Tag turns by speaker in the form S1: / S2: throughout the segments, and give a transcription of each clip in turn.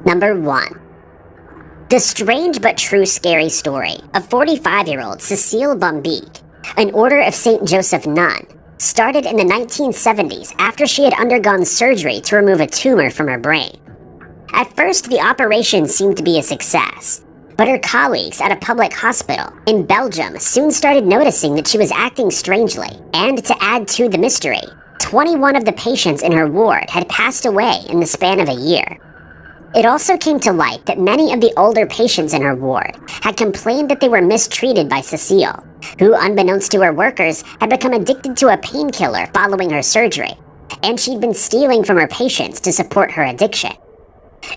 S1: Number 1. The strange but true scary story of 45-year-old Cecile Bombeek, an Order of St. Joseph nun, started in the 1970s after she had undergone surgery to remove a tumor from her brain. At first, the operation seemed to be a success, but her colleagues at a public hospital in Belgium soon started noticing that she was acting strangely, and to add to the mystery, 21 of the patients in her ward had passed away in the span of a year. It also came to light that many of the older patients in her ward had complained that they were mistreated by Cecile, who, unbeknownst to her workers, had become addicted to a painkiller following her surgery, and she'd been stealing from her patients to support her addiction.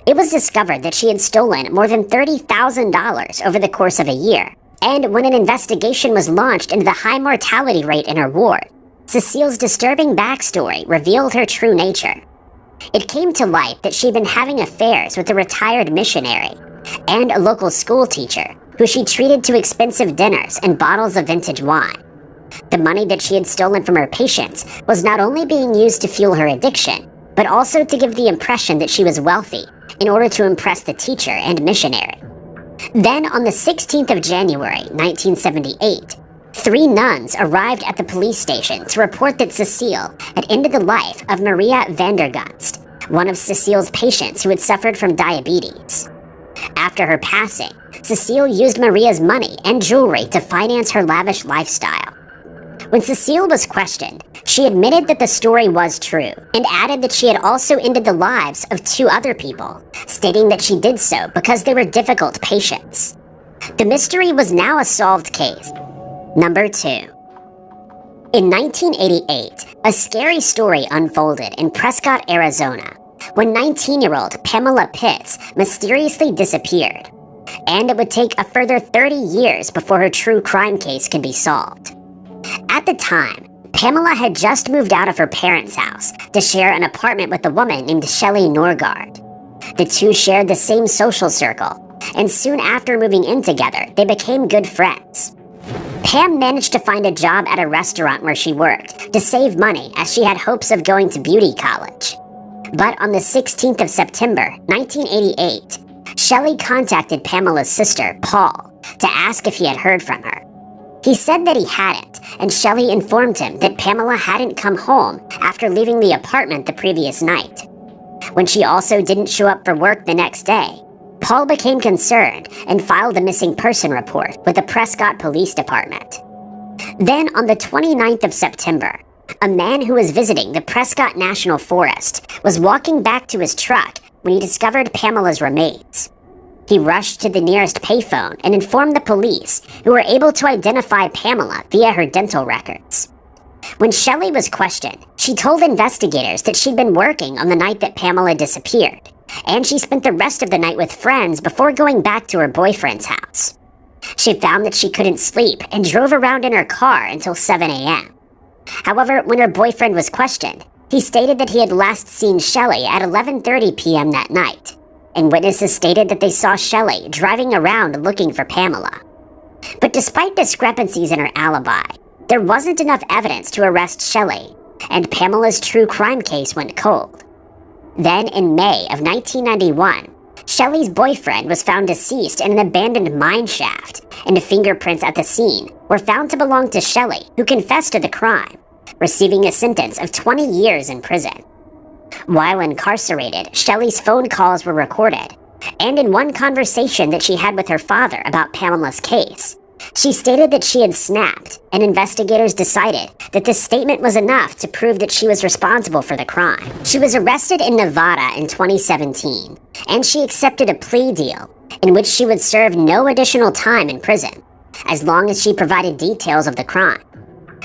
S1: It was discovered that she had stolen more than $30,000 over the course of a year, and when an investigation was launched into the high mortality rate in her ward, Cecile's disturbing backstory revealed her true nature. It came to light that she'd been having affairs with a retired missionary and a local school teacher who she treated to expensive dinners and bottles of vintage wine. The money that she had stolen from her patients was not only being used to fuel her addiction, but also to give the impression that she was wealthy in order to impress the teacher and missionary. Then, on the 16th of January, 1978, 3 nuns arrived at the police station to report that Cecile had ended the life of Maria Vandergunst, one of Cecile's patients who had suffered from diabetes. After her passing, Cecile used Maria's money and jewelry to finance her lavish lifestyle. When Cecile was questioned, she admitted that the story was true, and added that she had also ended the lives of 2 other people, stating that she did so because they were difficult patients. The mystery was now a solved case. Number 2. In 1988, a scary story unfolded in Prescott, Arizona, when 19-year-old Pamela Pitts mysteriously disappeared, and it would take a further 30 years before her true crime case could be solved. At the time, Pamela had just moved out of her parents' house to share an apartment with a woman named Shelley Norgard. The two shared the same social circle, and soon after moving in together, they became good friends. Pam managed to find a job at a restaurant where she worked to save money as she had hopes of going to beauty college. But on the 16th of September, 1988, Shelley contacted Pamela's sister, Paul, to ask if he had heard from her. He said that he hadn't, and Shelley informed him that Pamela hadn't come home after leaving the apartment the previous night. When she also didn't show up for work the next day, Paul became concerned and filed a missing person report with the Prescott Police Department. Then, on the 29th of September, a man who was visiting the Prescott National Forest was walking back to his truck when he discovered Pamela's remains. He rushed to the nearest payphone and informed the police, who were able to identify Pamela via her dental records. When Shelley was questioned, she told investigators that she'd been working on the night that Pamela disappeared, and she spent the rest of the night with friends before going back to her boyfriend's house. She found that she couldn't sleep and drove around in her car until 7 a.m. However, when her boyfriend was questioned, he stated that he had last seen Shelley at 11:30 p.m. that night, and witnesses stated that they saw Shelley driving around looking for Pamela. But despite discrepancies in her alibi, there wasn't enough evidence to arrest Shelley, and Pamela's true crime case went cold. Then, in May of 1991, Shelley's boyfriend was found deceased in an abandoned mine shaft, and fingerprints at the scene were found to belong to Shelley, who confessed to the crime, receiving a sentence of 20 years in prison. While incarcerated, Shelley's phone calls were recorded, and in one conversation that she had with her father about Pamela's case, she stated that she had snapped, and investigators decided that this statement was enough to prove that she was responsible for the crime. She was arrested in Nevada in 2017, and she accepted a plea deal in which she would serve no additional time in prison, as long as she provided details of the crime.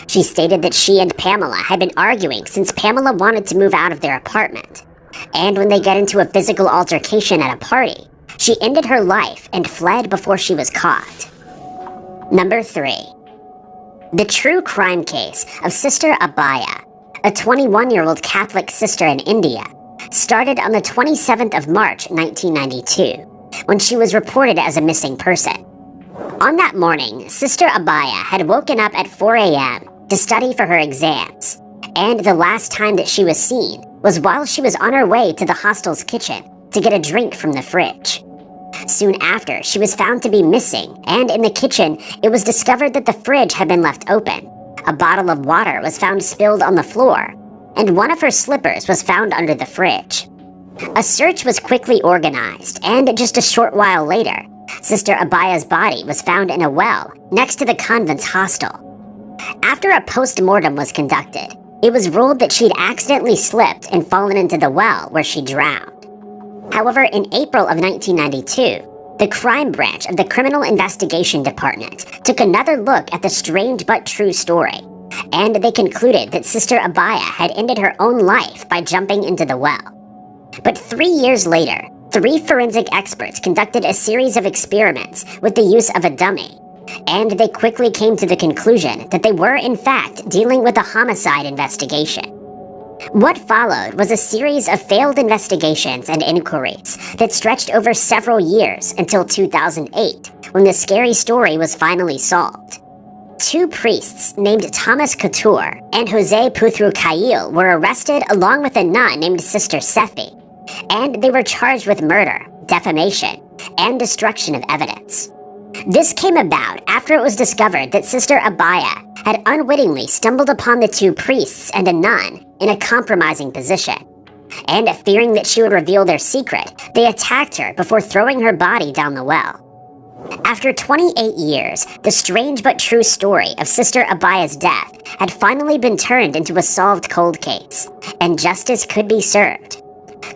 S1: She stated that she and Pamela had been arguing since Pamela wanted to move out of their apartment, and when they got into a physical altercation at a party, she ended her life and fled before she was caught. Number 3. The true crime case of Sister Abaya, a 21-year-old Catholic sister in India, started on the 27th of March, 1992, when she was reported as a missing person. On that morning, Sister Abaya had woken up at 4 a.m. to study for her exams, and the last time that she was seen was while she was on her way to the hostel's kitchen to get a drink from the fridge. Soon after, she was found to be missing, and in the kitchen, it was discovered that the fridge had been left open. A bottle of water was found spilled on the floor, and one of her slippers was found under the fridge. A search was quickly organized, and just a short while later, Sister Abaya's body was found in a well next to the convent's hostel. After a post-mortem was conducted, it was ruled that she'd accidentally slipped and fallen into the well where she drowned. However, in April of 1992, the crime branch of the Criminal Investigation Department took another look at the strange but true story, and they concluded that Sister Abaya had ended her own life by jumping into the well. But 3 years later, 3 forensic experts conducted a series of experiments with the use of a dummy, and they quickly came to the conclusion that they were in fact dealing with a homicide investigation. What followed was a series of failed investigations and inquiries that stretched over several years until 2008, when the scary story was finally solved. 2 priests named Thomas Couture and Jose Puthru-Cail were arrested along with a nun named Sister Sefi, and they were charged with murder, defamation, and destruction of evidence. This came about after it was discovered that Sister Abaya had unwittingly stumbled upon the 2 priests and a nun in a compromising position, and fearing that she would reveal their secret, they attacked her before throwing her body down the well. After 28 years, the strange but true story of Sister Abaya's death had finally been turned into a solved cold case, and justice could be served.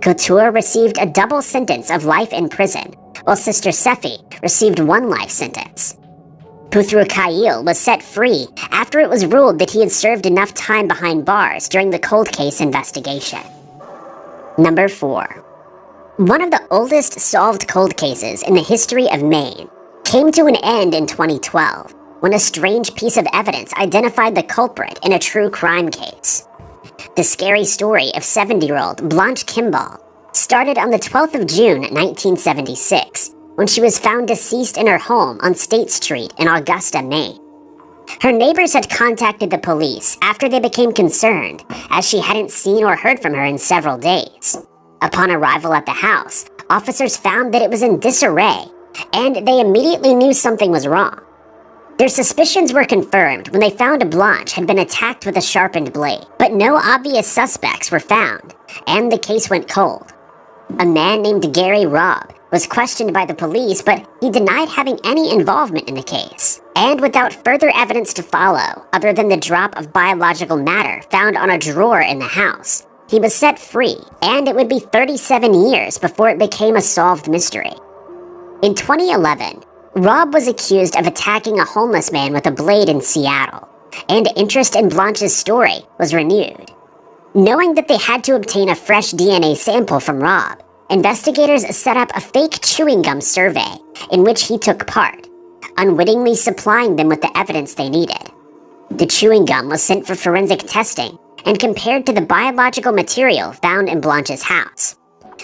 S1: Couture received a double sentence of life in prison, while Sister Sefi received 1 life sentence. Puthru-Cail was set free after it was ruled that he had served enough time behind bars during the cold case investigation. Number 4. One of the oldest solved cold cases in the history of Maine came to an end in 2012, when a strange piece of evidence identified the culprit in a true crime case. The scary story of 70-year-old Blanche Kimball started on the 12th of June, 1976, when she was found deceased in her home on State Street in Augusta, Maine. Her neighbors had contacted the police after they became concerned, as she hadn't seen or heard from her in several days. Upon arrival at the house, officers found that it was in disarray, and they immediately knew something was wrong. Their suspicions were confirmed when they found Blanche had been attacked with a sharpened blade, but no obvious suspects were found, and the case went cold. A man named Gary Robb was questioned by the police, but he denied having any involvement in the case. And without further evidence to follow, other than the drop of biological matter found on a drawer in the house, he was set free, and it would be 37 years before it became a solved mystery. In 2011, Robb was accused of attacking a homeless man with a blade in Seattle, and interest in Blanche's story was renewed. Knowing that they had to obtain a fresh DNA sample from Robb, investigators set up a fake chewing gum survey in which he took part, unwittingly supplying them with the evidence they needed. The chewing gum was sent for forensic testing and compared to the biological material found in Blanche's house.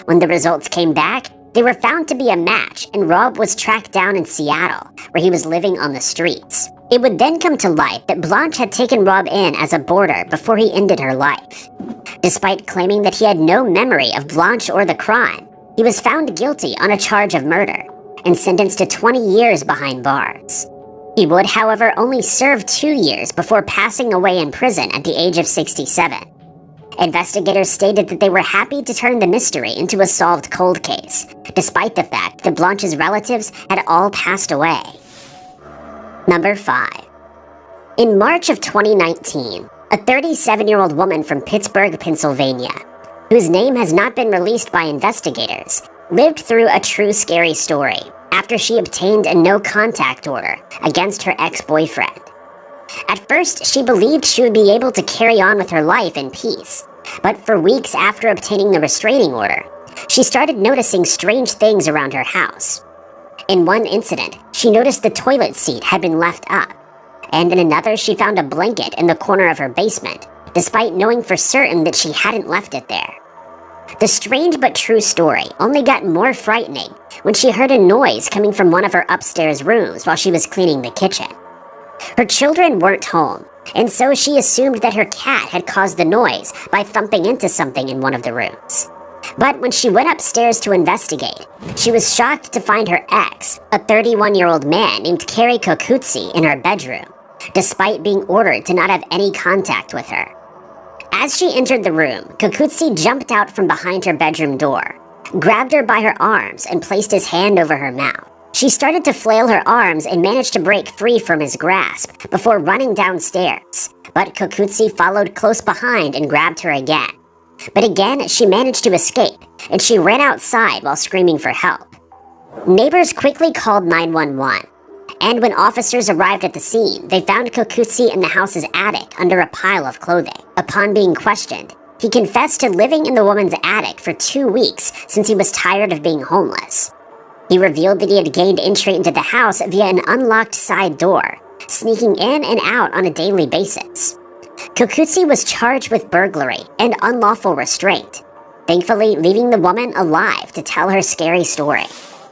S1: When the results came back, they were found to be a match, and Robb was tracked down in Seattle, where he was living on the streets. It would then come to light that Blanche had taken Robb in as a boarder before he ended her life. Despite claiming that he had no memory of Blanche or the crime, he was found guilty on a charge of murder and sentenced to 20 years behind bars. He would, however, only serve 2 years before passing away in prison at the age of 67. Investigators stated that they were happy to turn the mystery into a solved cold case, despite the fact that Blanche's relatives had all passed away. Number 5. In March of 2019, a 37-year-old woman from Pittsburgh, Pennsylvania, whose name has not been released by investigators, lived through a true scary story after she obtained a no-contact order against her ex-boyfriend. At first, she believed she would be able to carry on with her life in peace, but for weeks after obtaining the restraining order, she started noticing strange things around her house. In one incident, she noticed the toilet seat had been left up, and in another she found a blanket in the corner of her basement, despite knowing for certain that she hadn't left it there. The strange but true story only got more frightening when she heard a noise coming from one of her upstairs rooms while she was cleaning the kitchen. Her children weren't home, and so she assumed that her cat had caused the noise by thumping into something in one of the rooms. But when she went upstairs to investigate, she was shocked to find her ex, a 31-year-old man named Cary Kokutsi, in her bedroom, despite being ordered to not have any contact with her. As she entered the room, Kokutsi jumped out from behind her bedroom door, grabbed her by her arms, and placed his hand over her mouth. She started to flail her arms and managed to break free from his grasp before running downstairs, but Kokutsi followed close behind and grabbed her again. But again, she managed to escape, and she ran outside while screaming for help. Neighbors quickly called 911, and when officers arrived at the scene, they found Kokutsi in the house's attic under a pile of clothing. Upon being questioned, he confessed to living in the woman's attic for 2 weeks since he was tired of being homeless. He revealed that he had gained entry into the house via an unlocked side door, sneaking in and out on a daily basis. Kokutsi was charged with burglary and unlawful restraint, thankfully leaving the woman alive to tell her scary story.